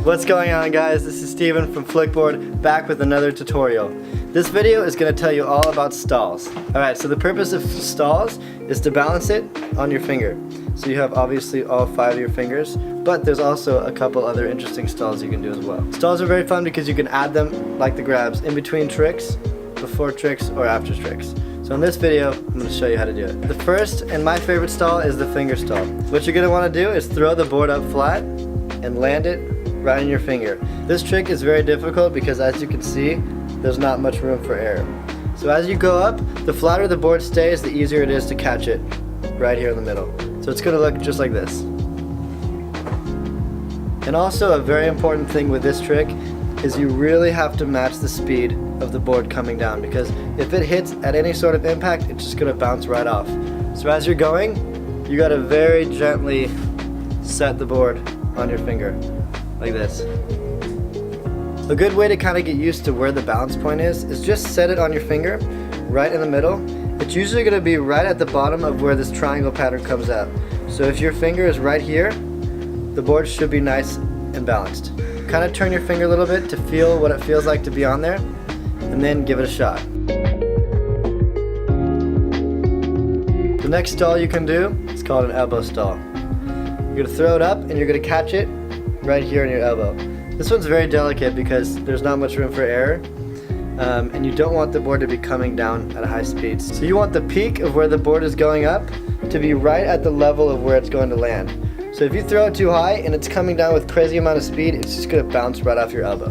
What's going on, guys? This is Steven from Flikboard, back with another tutorial. This video is going to tell you all about stalls. Alright, so the purpose of stalls is to balance it on your finger. So you have obviously all 5 of your fingers, but there's also a couple other interesting stalls you can do as well. Stalls are very fun because you can add them, like the grabs, in between tricks, before tricks, or after tricks. So in this video, I'm going to show you how to do it. The first and my favorite stall is the finger stall. What you're going to want to do is throw the board up flat and land it right in your finger. This trick is very difficult because, as you can see, there's not much room for error. So as you go up, the flatter the board stays, the easier it is to catch it right here in the middle. So it's going to look just like this. And also, a very important thing with this trick is you really have to match the speed of the board coming down, because if it hits at any sort of impact, it's just going to bounce right off. So as you're going, you got to very gently set the board on your finger, like this. A good way to kind of get used to where the balance point is just set it on your finger, right in the middle. It's usually going to be right at the bottom of where this triangle pattern comes out. So if your finger is right here, the board should be nice and balanced. Kind of turn your finger a little bit to feel what it feels like to be on there, and then give it a shot. The next stall you can do is called an elbow stall. You're going to throw it up and you're going to catch it right here in your elbow. This one's very delicate because there's not much room for error, and you don't want the board to be coming down at a high speed. So you want the peak of where the board is going up to be right at the level of where it's going to land. So if you throw it too high and it's coming down with crazy amount of speed, it's just going to bounce right off your elbow.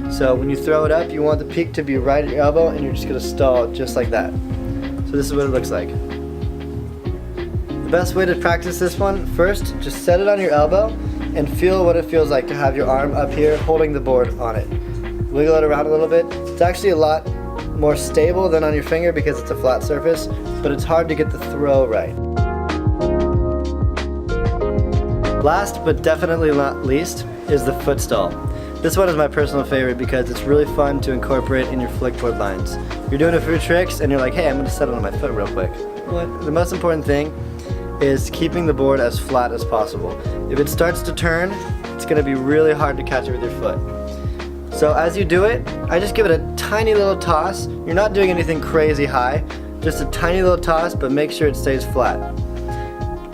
So when you throw it up, you want the peak to be right at your elbow, and you're just going to stall just like that. So this is what it looks like. The best way to practice this one, first, just set it on your elbow and feel what it feels like to have your arm up here holding the board on it. Wiggle it around a little bit. It's actually a lot more stable than on your finger because it's a flat surface, but it's hard to get the throw right. Last but definitely not least is the foot stall. This one is my personal favorite because it's really fun to incorporate in your flickboard lines. You're doing a few tricks and you're like, hey, I'm going to set it on my foot real quick. The most important thing is keeping the board as flat as possible. If it starts to turn, it's going to be really hard to catch it with your foot. So as you do it, I just give it a tiny little toss. You're not doing anything crazy high, just a tiny little toss, but make sure it stays flat.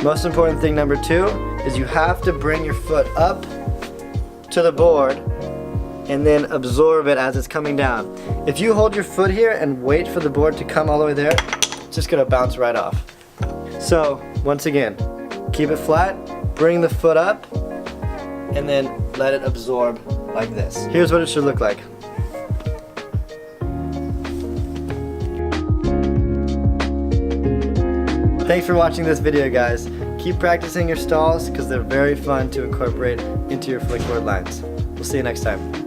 Most important thing, number 2, is you have to bring your foot up to the board and then absorb it as it's coming down. If you hold your foot here and wait for the board to come all the way there, it's just going to bounce right off. So, once again, keep it flat, bring the foot up, and then let it absorb like this. Here's what it should look like. Thanks for watching this video, guys. Keep practicing your stalls because they're very fun to incorporate into your flickboard lines. We'll see you next time.